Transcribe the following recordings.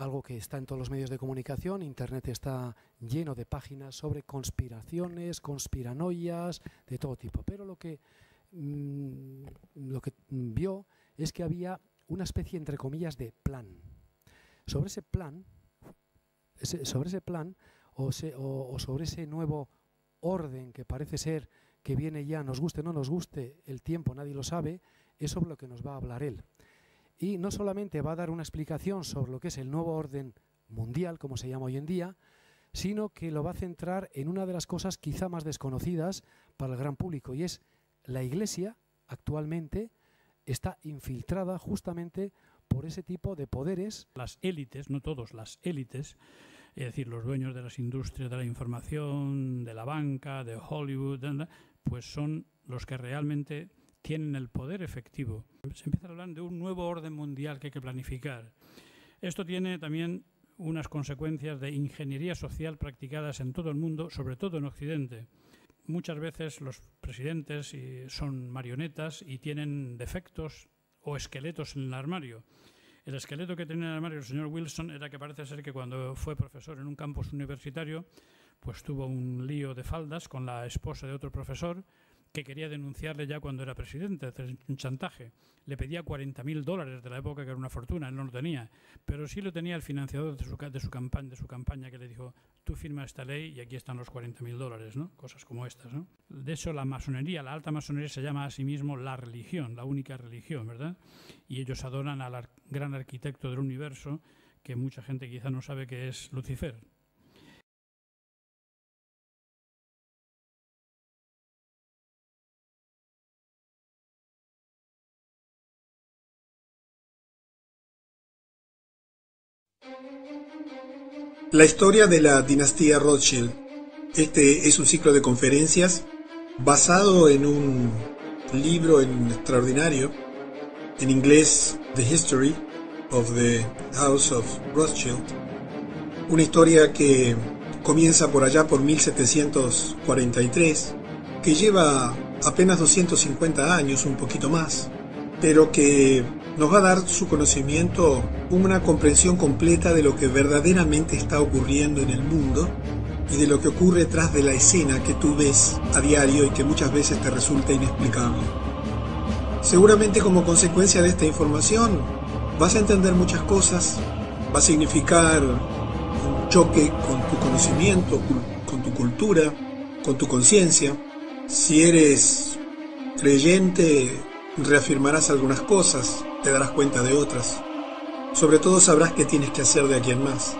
algo que está en todos los medios de comunicación. Internet está lleno de páginas sobre conspiraciones, conspiranoias, de todo tipo. Pero lo que vio es que había una especie, entre comillas, de plan. Sobre ese plan o sobre ese nuevo orden que parece ser que viene ya, nos guste o no nos guste, el tiempo nadie lo sabe, es sobre lo que nos va a hablar él. Y no solamente va a dar una explicación sobre lo que es el nuevo orden mundial, como se llama hoy en día, sino que lo va a centrar en una de las cosas quizá más desconocidas para el gran público, y es la Iglesia actualmente está infiltrada justamente por ese tipo de poderes. Las élites, no todos, las élites, es decir, los dueños de las industrias de la información, de la banca, de Hollywood, pues son los que realmente tienen el poder efectivo. Se empieza a hablar de un nuevo orden mundial que hay que planificar. Esto tiene también unas consecuencias de ingeniería social practicadas en todo el mundo, sobre todo en Occidente. Muchas veces los presidentes son marionetas y tienen defectos o esqueletos en el armario. El esqueleto que tenía en el armario el señor Wilson era que parece ser que cuando fue profesor en un campus universitario, pues tuvo un lío de faldas con la esposa de otro profesor que quería denunciarle ya cuando era presidente, hacer un chantaje. Le pedía $40.000 de la época, que era una fortuna, él no lo tenía, pero sí lo tenía el financiador de su campaña, que le dijo: tú firma esta ley y aquí están los $40.000, ¿no? Cosas como estas, ¿no? De eso la masonería, la alta masonería, se llama a sí mismo la religión, la única religión, ¿verdad? Y ellos adoran al gran arquitecto del universo, que mucha gente quizá no sabe que es Lucifer. La historia de la dinastía Rothschild. Este es un ciclo de conferencias basado en un libro extraordinario, en inglés, The History of the House of Rothschild. Una historia que comienza por allá por 1743, que lleva apenas 250 años, un poquito más, pero que nos va a dar su conocimiento una comprensión completa de lo que verdaderamente está ocurriendo en el mundo y de lo que ocurre tras de la escena que tú ves a diario y que muchas veces te resulta inexplicable. Seguramente como consecuencia de esta información vas a entender muchas cosas, va a significar un choque con tu conocimiento, con tu cultura, con tu conciencia. Si eres creyente, reafirmarás algunas cosas, te darás cuenta de otras. Sobre todo sabrás qué tienes que hacer de aquí en más.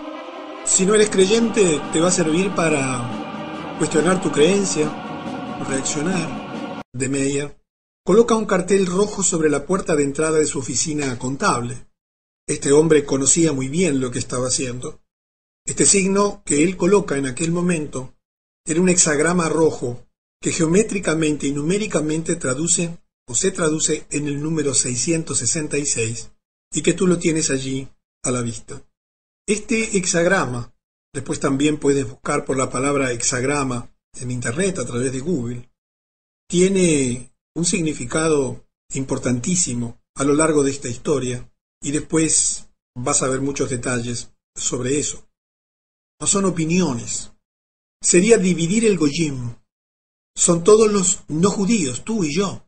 Si no eres creyente, te va a servir para cuestionar tu creencia, reaccionar. De Meyer coloca un cartel rojo sobre la puerta de entrada de su oficina contable. Este hombre conocía muy bien lo que estaba haciendo. Este signo que él coloca en aquel momento era un hexagrama rojo que geométricamente y numéricamente se traduce en el número 666 y que tú lo tienes allí a la vista. Este hexagrama, después también puedes buscar por la palabra hexagrama en internet a través de Google, tiene un significado importantísimo a lo largo de esta historia y después vas a ver muchos detalles sobre eso. No son opiniones. Sería dividir el Goyim. Son todos los no judíos, tú y yo,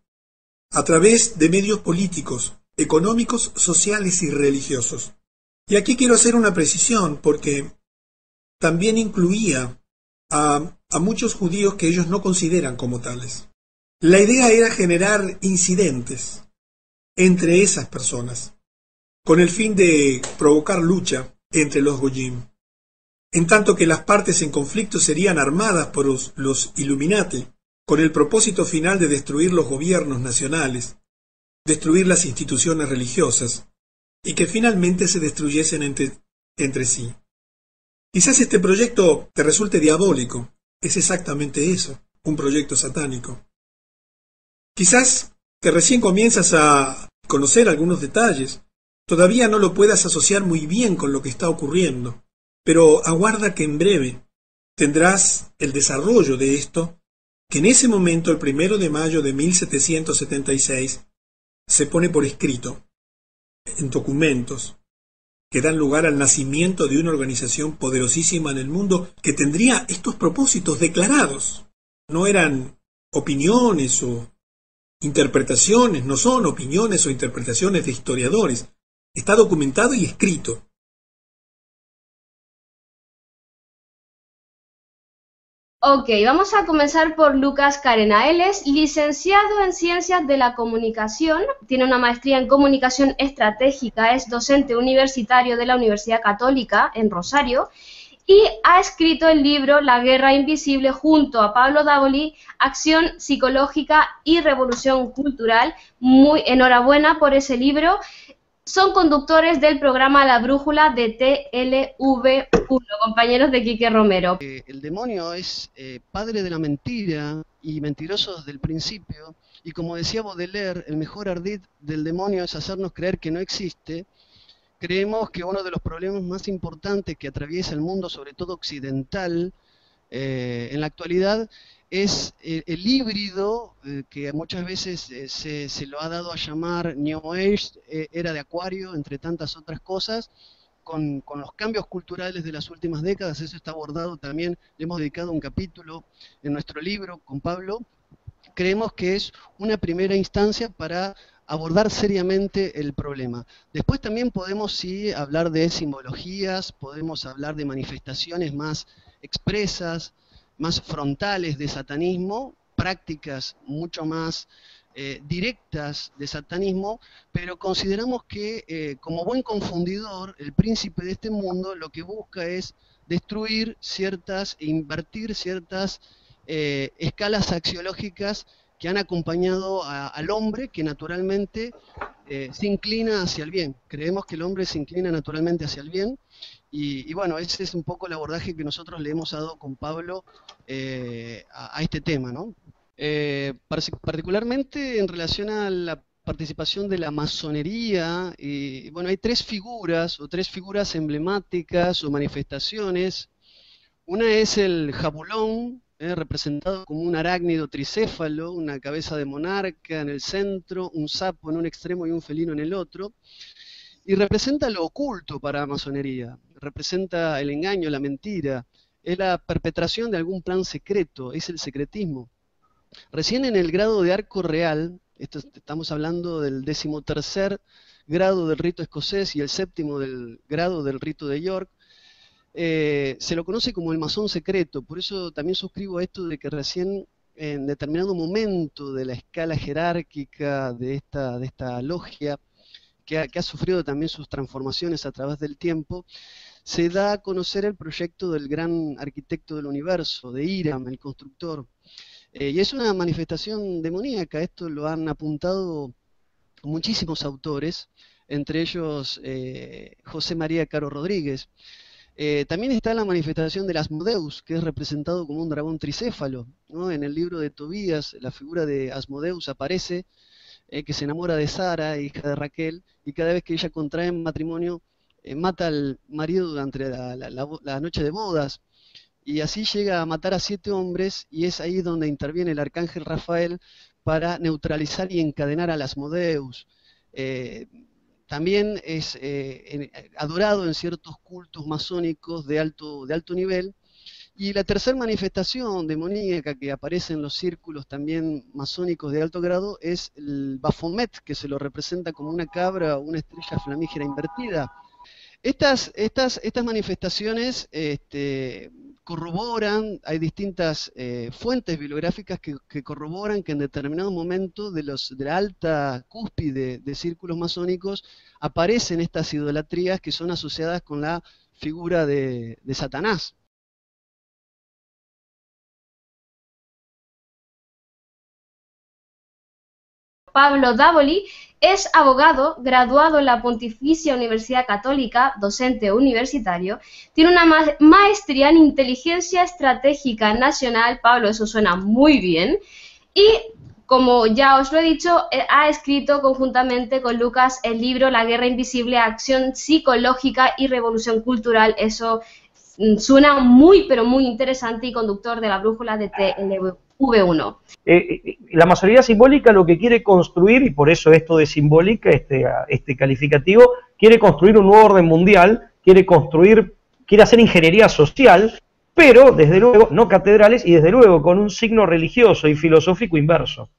a través de medios políticos, económicos, sociales y religiosos. Y aquí quiero hacer una precisión porque también incluía a muchos judíos que ellos no consideran como tales. La idea era generar incidentes entre esas personas, con el fin de provocar lucha entre los Goyim, en tanto que las partes en conflicto serían armadas por los Illuminati, con el propósito final de destruir los gobiernos nacionales, destruir las instituciones religiosas, y que finalmente se destruyesen entre sí. Quizás este proyecto te resulte diabólico. Es exactamente eso, un proyecto satánico. Quizás que recién comienzas a conocer algunos detalles, todavía no lo puedas asociar muy bien con lo que está ocurriendo, pero aguarda que en breve tendrás el desarrollo de esto, que en ese momento, el 1 de mayo de 1776, se pone por escrito, en documentos, que dan lugar al nacimiento de una organización poderosísima en el mundo que tendría estos propósitos declarados. No eran opiniones o interpretaciones, no son opiniones o interpretaciones de historiadores. Está documentado y escrito. Ok, vamos a comenzar por Lucas Carena. Él es licenciado en Ciencias de la Comunicación, tiene una maestría en Comunicación Estratégica, es docente universitario de la Universidad Católica en Rosario y ha escrito el libro La Guerra Invisible junto a Pablo Davoli, Acción Psicológica y Revolución Cultural. Muy enhorabuena por ese libro. Son conductores del programa La Brújula de TLV1, compañeros de Quique Romero. El demonio es padre de la mentira y mentiroso desde el principio, y como decía Baudelaire, el mejor ardid del demonio es hacernos creer que no existe. Creemos que uno de los problemas más importantes que atraviesa el mundo, sobre todo occidental, en la actualidad, es el híbrido que muchas veces se lo ha dado a llamar New Age, era de Acuario, entre tantas otras cosas, con los cambios culturales de las últimas décadas. Eso está abordado también, le hemos dedicado un capítulo en nuestro libro con Pablo. Creemos que es una primera instancia para abordar seriamente el problema. Después también podemos sí hablar de simbologías, podemos hablar de manifestaciones más expresas, más frontales de satanismo, prácticas mucho más directas de satanismo, pero consideramos que como buen confundidor, el príncipe de este mundo lo que busca es destruir ciertas e invertir ciertas escalas axiológicas que han acompañado al hombre, que naturalmente se inclina hacia el bien. Creemos que el hombre se inclina naturalmente hacia el bien, y bueno, ese es un poco el abordaje que nosotros le hemos dado con Pablo a este tema, ¿no? Particularmente en relación a la participación de la masonería, bueno, hay tres figuras emblemáticas o manifestaciones. Una es el jabulón, representado como un arácnido tricéfalo, una cabeza de monarca en el centro, un sapo en un extremo y un felino en el otro, y representa lo oculto para la masonería, representa el engaño, la mentira, es la perpetración de algún plan secreto, es el secretismo. Recién en el grado de arco real, estamos hablando del 13º grado del rito escocés y el 7º del grado del rito de York, se lo conoce como el masón secreto. Por eso también suscribo esto de que recién en determinado momento de la escala jerárquica de esta logia, que ha sufrido también sus transformaciones a través del tiempo, se da a conocer el proyecto del gran arquitecto del universo, de Hiram, el constructor. Y es una manifestación demoníaca. Esto lo han apuntado muchísimos autores, entre ellos José María Caro Rodríguez. También está la manifestación del Asmodeus, que es representado como un dragón tricéfalo, ¿no? En el libro de Tobías, la figura de Asmodeus aparece, que se enamora de Sara, hija de Raquel, y cada vez que ella contrae matrimonio, mata al marido durante la noche de bodas, y así llega a matar a 7 hombres, y es ahí donde interviene el arcángel Rafael para neutralizar y encadenar al Asmodeus. También es adorado en ciertos cultos masónicos de alto nivel. Y la tercera manifestación demoníaca que aparece en los círculos también masónicos de alto grado es el Baphomet, que se lo representa como una cabra o una estrella flamígera invertida. Estas manifestaciones corroboran, hay distintas fuentes bibliográficas que corroboran que en determinado momento de la alta cúspide de círculos masónicos aparecen estas idolatrías que son asociadas con la figura de Satanás. Pablo Davoli es abogado, graduado en la Pontificia Universidad Católica, docente universitario, tiene una maestría en Inteligencia Estratégica Nacional. Pablo, eso suena muy bien, y como ya os lo he dicho, ha escrito conjuntamente con Lucas el libro La Guerra Invisible, Acción Psicológica y Revolución Cultural. Eso suena muy, pero muy interesante, y conductor de La Brújula de TLV1. La masonería simbólica lo que quiere construir, y por eso esto de simbólica, este calificativo, quiere construir un nuevo orden mundial, quiere hacer ingeniería social, pero desde luego no catedrales y desde luego con un signo religioso y filosófico inverso.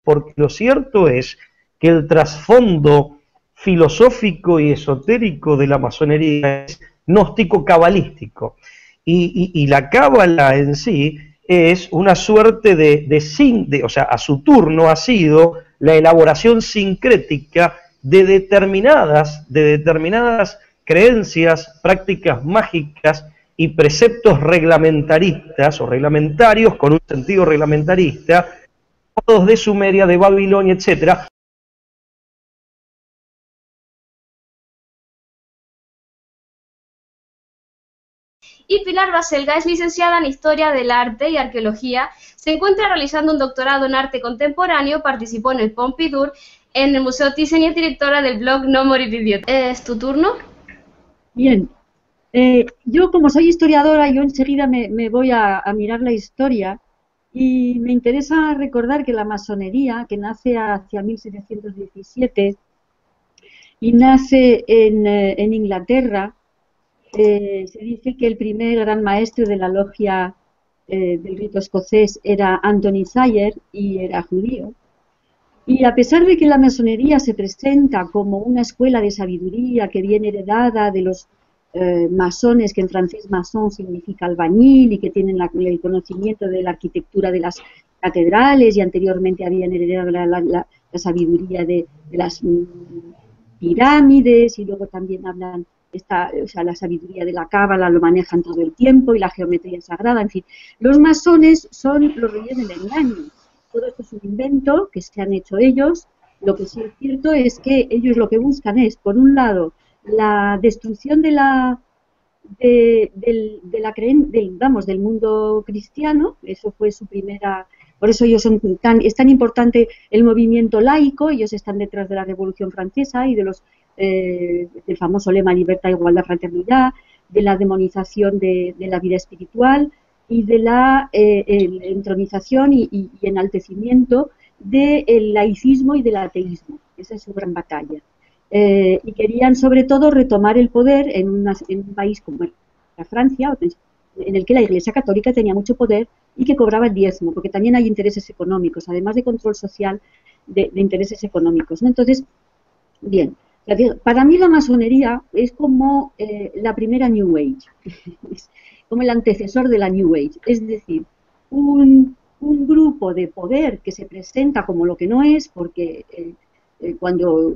Porque lo cierto es que el trasfondo filosófico y esotérico de la masonería es gnóstico-cabalístico. Y la cábala en sí es una suerte o sea, a su turno ha sido la elaboración sincrética de determinadas creencias, prácticas mágicas y preceptos reglamentaristas o reglamentarios con un sentido reglamentarista, todos de Sumeria, de Babilonia, etcétera. Y Pilar Baselga es licenciada en Historia del Arte y Arqueología, se encuentra realizando un doctorado en Arte Contemporáneo, participó en el Pompidou, en el Museo Thyssen y es directora del blog No More Biblioteca. ¿Es tu turno? Bien. Yo, como soy historiadora, yo enseguida me voy a mirar la historia y me interesa recordar que la masonería, que nace hacia 1717 y nace en Inglaterra, se dice que el primer gran maestre de la logia del rito escocés era Anthony Sayer y era judío. Y a pesar de que la masonería se presenta como una escuela de sabiduría que viene heredada de los masones, que en francés maçon significa albañil y que tienen el conocimiento de la arquitectura de las catedrales y anteriormente habían heredado la sabiduría de las pirámides y luego también hablan, o sea, la sabiduría de la cábala lo manejan todo el tiempo y la geometría sagrada, en fin. Los masones son los reyes del engaño. Todo esto es un invento que se han hecho ellos. Lo que sí es cierto es que ellos lo que buscan es, por un lado, la destrucción del mundo cristiano. Eso fue su primera. Por eso ellos es tan importante el movimiento laico. Ellos están detrás de la Revolución Francesa y de del famoso lema libertad, igualdad, fraternidad, de la demonización de la vida espiritual y de la entronización y enaltecimiento del laicismo y del ateísmo. Esa es su gran batalla. Y querían sobre todo retomar el poder en un país como la Francia, en el que la Iglesia Católica tenía mucho poder y que cobraba el diezmo, porque también hay intereses económicos, además de control social, de intereses económicos, ¿no? Entonces, bien, para mí la masonería es como la primera New Age, como el antecesor de la New Age, es decir, un grupo de poder que se presenta como lo que no es, porque cuando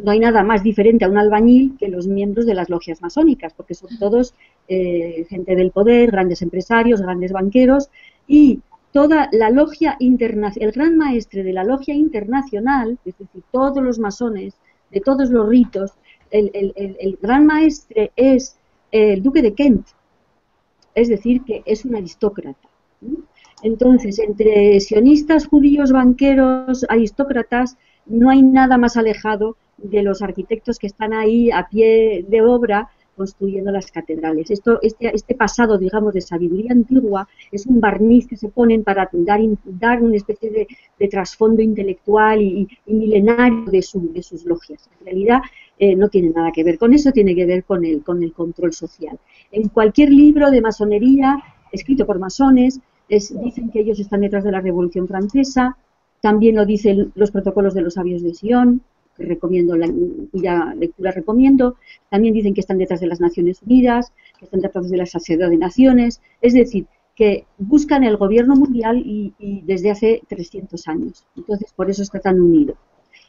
no hay nada más diferente a un albañil que los miembros de las logias masónicas, porque son todos gente del poder, grandes empresarios, grandes banqueros, y toda la logia internacional, el gran maestre de la logia internacional, es decir, todos los masones, de todos los ritos, el gran maestre es el duque de Kent, es decir, que es un aristócrata. Entonces, entre sionistas, judíos, banqueros, aristócratas, no hay nada más alejado de los arquitectos que están ahí a pie de obra construyendo las catedrales. Este pasado, digamos, de sabiduría antigua es un barniz que se ponen para dar una especie de trasfondo intelectual y milenario de sus logias. En realidad no tiene nada que ver con eso, tiene que ver con el control social. En cualquier libro de masonería escrito por masones dicen que ellos están detrás de la Revolución Francesa. También lo dicen los protocolos de los sabios de Sion, que recomiendo, cuya lectura recomiendo. También dicen que están detrás de las Naciones Unidas, que están detrás de la Sociedad de Naciones. Es decir, que buscan el gobierno mundial y desde hace 300 años. Entonces, por eso está tan unido.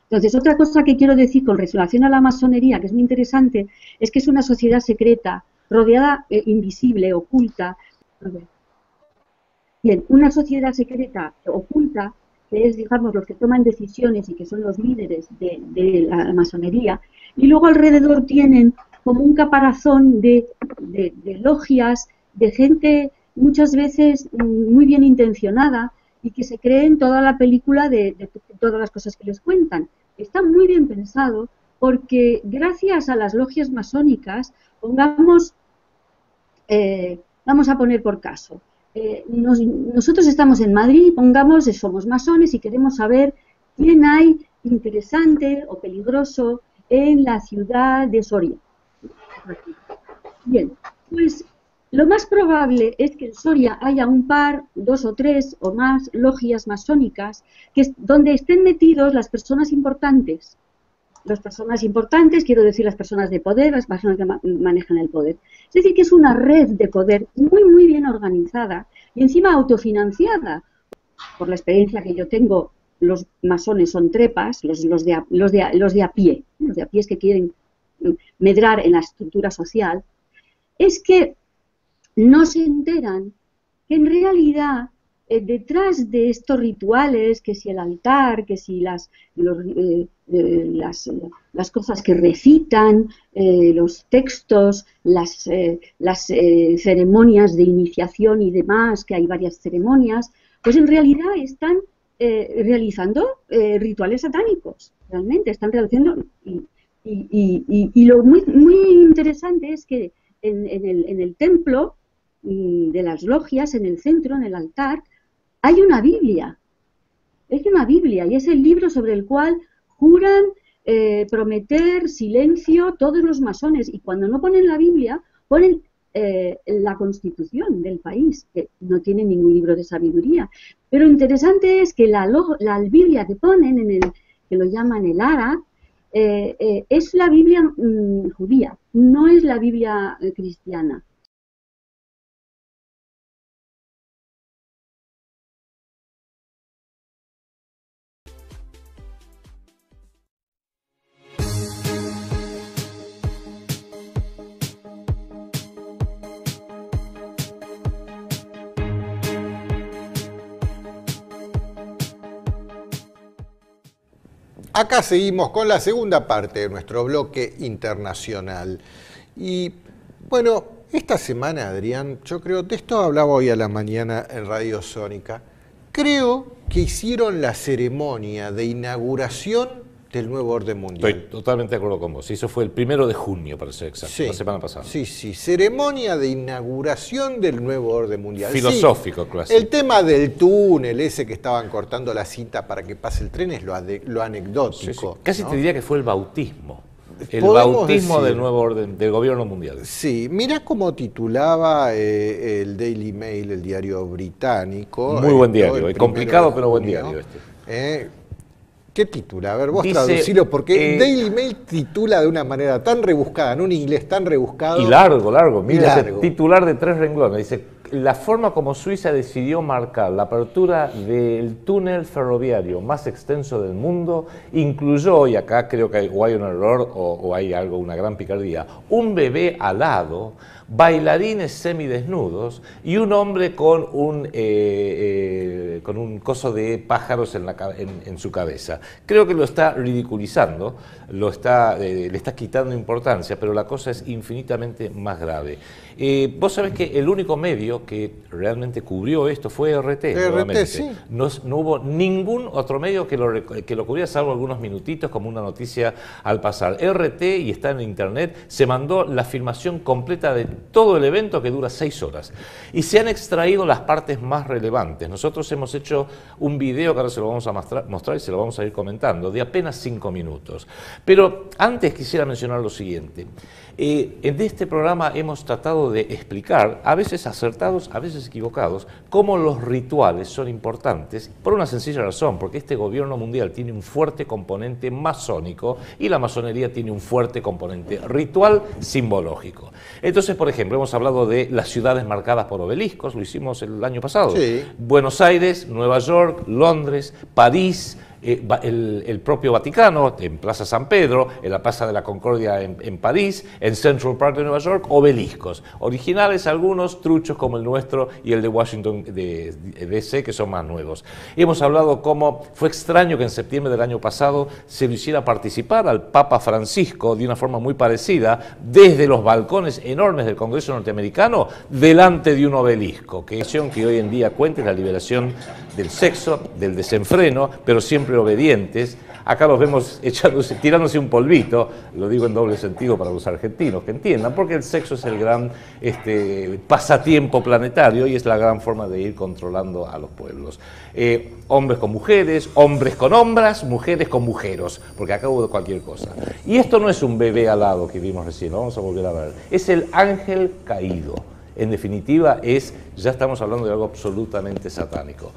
Entonces, otra cosa que quiero decir con relación a la masonería, que es muy interesante, es que es una sociedad secreta, rodeada, invisible, oculta. Bien, una sociedad secreta, oculta, que es, digamos, los que toman decisiones y que son los líderes de la masonería, y luego alrededor tienen como un caparazón de logias, de gente muchas veces muy bien intencionada y que se creen toda la película de todas las cosas que les cuentan. Está muy bien pensado porque gracias a las logias masónicas, pongamos, vamos a poner por caso, nosotros estamos en Madrid, pongamos, somos masones y queremos saber quién hay interesante o peligroso en la ciudad de Soria. Bien, pues lo más probable es que en Soria haya un par, 2 o 3 o más logias masónicas donde estén metidos las personas importantes. Las personas importantes, quiero decir las personas de poder, las personas que manejan el poder. Es decir, que es una red de poder muy, muy bien organizada y encima autofinanciada. Por la experiencia que yo tengo, los masones son trepas, los de a pie es que quieren medrar en la estructura social, es que no se enteran que en realidad detrás de estos rituales, que si el altar, que si las cosas que recitan, los textos, las ceremonias de iniciación y demás, que hay varias ceremonias, pues en realidad están realizando rituales satánicos, realmente están realizando. Y lo muy interesante es que en el templo de las logias, en el centro, en el altar, hay una Biblia. Es una Biblia y es el libro sobre el cual juran prometer silencio todos los masones. Y cuando no ponen la Biblia, ponen la Constitución del país, que no tiene ningún libro de sabiduría. Pero interesante es que la Biblia que ponen, que lo llaman el Ara, es la Biblia judía, no es la Biblia cristiana. Acá seguimos con la segunda parte de nuestro bloque internacional. Y bueno, esta semana, Adrián, yo creo, de esto hablaba hoy a la mañana en Radio Sónica, creo que hicieron la ceremonia de inauguración del nuevo orden mundial. Estoy totalmente de acuerdo con vos. Eso fue el 1 de junio, para ser exacto, sí, la semana pasada. Sí, ceremonia de inauguración del nuevo orden mundial. Filosófico, sí, clásico. El tema del túnel ese que estaban cortando la cinta para que pase el tren es lo anecdótico. Sí. Casi ¿no? te diría que fue el bautismo. El bautismo decir, del nuevo orden, del gobierno mundial. Sí, mirá cómo titulaba el Daily Mail, el diario británico. Muy buen diario, complicado pero buen diario este. ¿Qué titula? A ver, vos traducilo, porque Daily Mail titula de una manera tan rebuscada, en un inglés tan rebuscado. Y largo. Mira, ese titular de 3 renglones. Dice, la forma como Suiza decidió marcar la apertura del túnel ferroviario más extenso del mundo incluyó, y acá creo que o hay un error o hay algo, una gran picardía, un bebé alado, bailarines semidesnudos y un hombre con un coso de pájaros en su cabeza. Creo que lo está ridiculizando, le está quitando importancia, pero la cosa es infinitamente más grave. Vos sabés que el único medio que realmente cubrió esto fue RT. Sí. No hubo ningún otro medio que lo cubriera, salvo algunos minutitos como una noticia al pasar. RT, y está en internet, se mandó la filmación completa de todo el evento, que dura 6 horas. Y se han extraído las partes más relevantes. Nosotros hemos hecho un video que ahora se lo vamos a mostrar y se lo vamos a ir comentando, de apenas 5 minutos. Pero antes quisiera mencionar lo siguiente. En este programa hemos tratado de explicar, a veces acertados, a veces equivocados, cómo los rituales son importantes por una sencilla razón, porque este gobierno mundial tiene un fuerte componente masónico y la masonería tiene un fuerte componente ritual simbológico. Entonces, por ejemplo, hemos hablado de las ciudades marcadas por obeliscos, lo hicimos el año pasado. Sí. Buenos Aires, Nueva York, Londres, París, el propio Vaticano, en Plaza San Pedro, en la Plaza de la Concordia en París, en Central Park de Nueva York, obeliscos. Originales algunos, truchos como el nuestro y el de Washington DC, que son más nuevos. Y hemos hablado cómo fue extraño que en septiembre del año pasado se lo hiciera participar al Papa Francisco de una forma muy parecida, desde los balcones enormes del Congreso norteamericano, delante de un obelisco, que hoy en día cuenta la liberación del sexo, del desenfreno, pero siempre obedientes. Acá los vemos tirándose un polvito, lo digo en doble sentido para los argentinos, que entiendan, porque el sexo es el gran pasatiempo planetario y es la gran forma de ir controlando a los pueblos. Hombres con mujeres, hombres con hombres, mujeres con mujeros, porque acá hubo cualquier cosa. Y esto no es un bebé alado que vimos recién, lo vamos a volver a ver, es el ángel caído. En definitiva, ya estamos hablando de algo absolutamente satánico.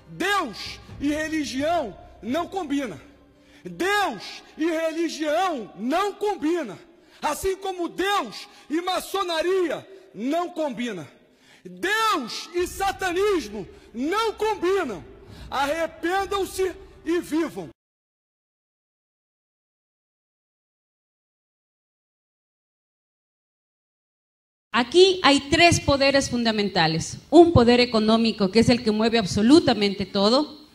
Deus e religião não combina. Deus e religião não combina. Assim como Deus e maçonaria não combina. Deus e satanismo não combinam. Arrependam-se e vivam. Aquí hay tres poderes fundamentales. Un poder económico, que es el que mueve absolutamente todo.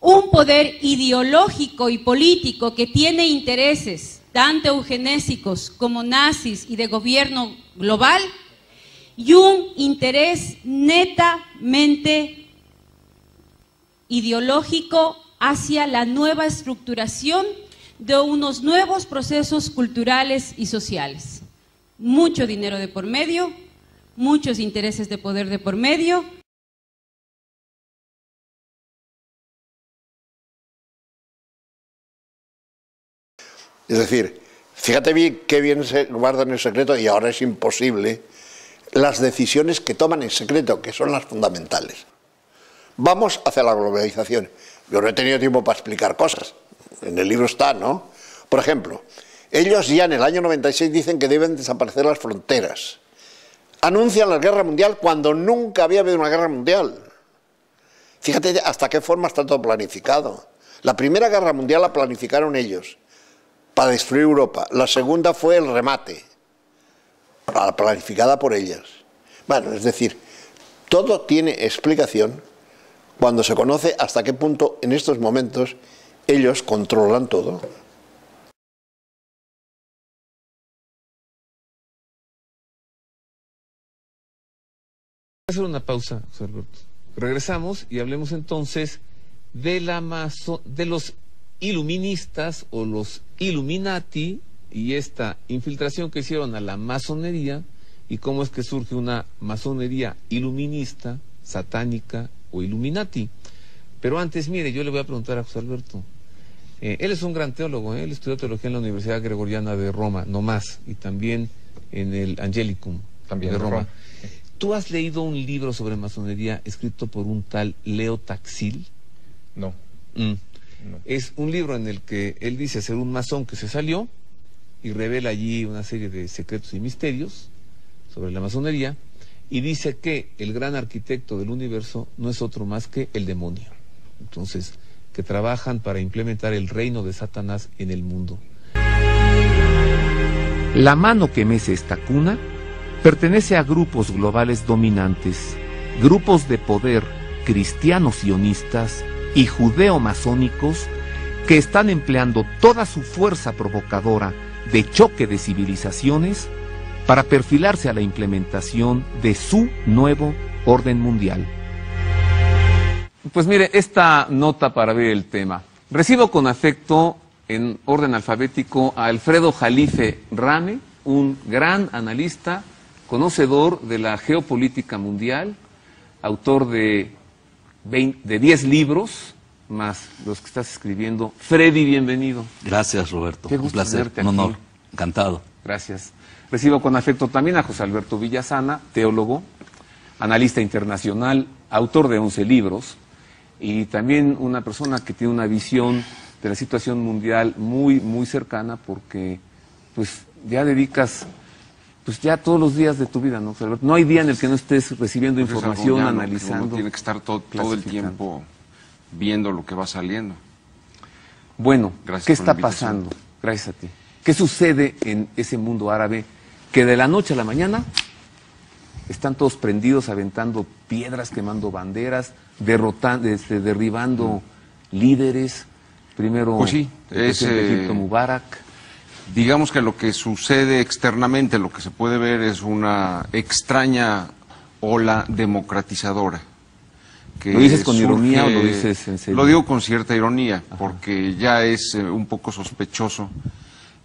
Un poder ideológico y político que tiene intereses, tanto eugenésicos como nazis y de gobierno global. Y un interés netamente ideológico hacia la nueva estructuración de unos nuevos procesos culturales y sociales. Mucho dinero de por medio, muchos intereses de poder de por medio. Es decir, fíjate bien qué bien se guardan en secreto y ahora es imposible las decisiones que toman en secreto, que son las fundamentales. Vamos hacia la globalización. Yo no he tenido tiempo para explicar cosas. En el libro está, ¿no? Por ejemplo, ellos ya en el año 96 dicen que deben desaparecer las fronteras. Anuncian la guerra mundial cuando nunca había habido una guerra mundial. Fíjate hasta qué forma está todo planificado. La primera guerra mundial la planificaron ellos para destruir Europa. La segunda fue el remate, planificada por ellas. Bueno, es decir, todo tiene explicación cuando se conoce hasta qué punto en estos momentos ellos controlan todo. Voy a hacer una pausa, José Alberto. Regresamos y hablemos entonces de los iluministas o los Illuminati y esta infiltración que hicieron a la masonería y cómo es que surge una masonería iluminista, satánica o Illuminati. Pero antes, mire, yo le voy a preguntar a José Alberto. Él es un gran teólogo, él estudió teología en la Universidad Gregoriana de Roma, no más, y también en el Angelicum de Roma. ¿Tú has leído un libro sobre masonería escrito por un tal Leo Taxil? No. No. Es un libro en el que él dice ser un masón que se salió y revela allí una serie de secretos y misterios sobre la masonería y dice que el gran arquitecto del universo no es otro más que el demonio. Entonces, que trabajan para implementar el reino de Satanás en el mundo. La mano que mece esta cuna pertenece a grupos globales dominantes, grupos de poder cristianos sionistas y judeo-masónicos que están empleando toda su fuerza provocadora de choque de civilizaciones para perfilarse a la implementación de su nuevo orden mundial. Pues mire, esta nota para ver el tema. Recibo con afecto, en orden alfabético, a Alfredo Jalife Rame, un gran analista, conocedor de la geopolítica mundial, autor de 10 libros, más los que estás escribiendo. Freddy, bienvenido. Gracias, Roberto. Qué gusto un placer, verte un honor. aquí. Encantado. Gracias. Recibo con afecto también a José Alberto Villasana, teólogo, analista internacional, autor de 11 libros, y también una persona que tiene una visión de la situación mundial muy, muy cercana, porque pues ya dedicas pues ya todos los días de tu vida, ¿no, José Alberto? No hay día en el que no estés recibiendo información, analizando. Uno tiene que estar todo el tiempo viendo lo que va saliendo. Bueno, Gracias ¿qué por la está invitación. pasando? Gracias a ti. ¿Qué sucede en ese mundo árabe que de la noche a la mañana están todos prendidos, aventando piedras, quemando banderas, derribando líderes? Primero Pues sí, el presidente de Egipto, Mubarak. digamos que lo que sucede externamente, lo que se puede ver es una extraña ola democratizadora. ¿Lo dices con ironía o lo dices en serio? Lo digo con cierta ironía, porque ya es un poco sospechoso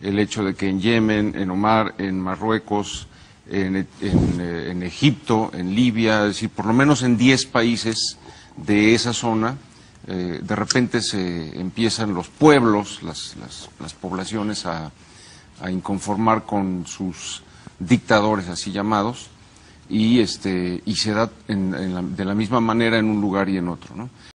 el hecho de que en Yemen, en Omar, en Marruecos, en Egipto, en Libia, es decir, por lo menos en 10 países de esa zona, de repente se empiezan los pueblos, las poblaciones a inconformar con sus dictadores así llamados, y se da de la misma manera en un lugar y en otro, ¿no?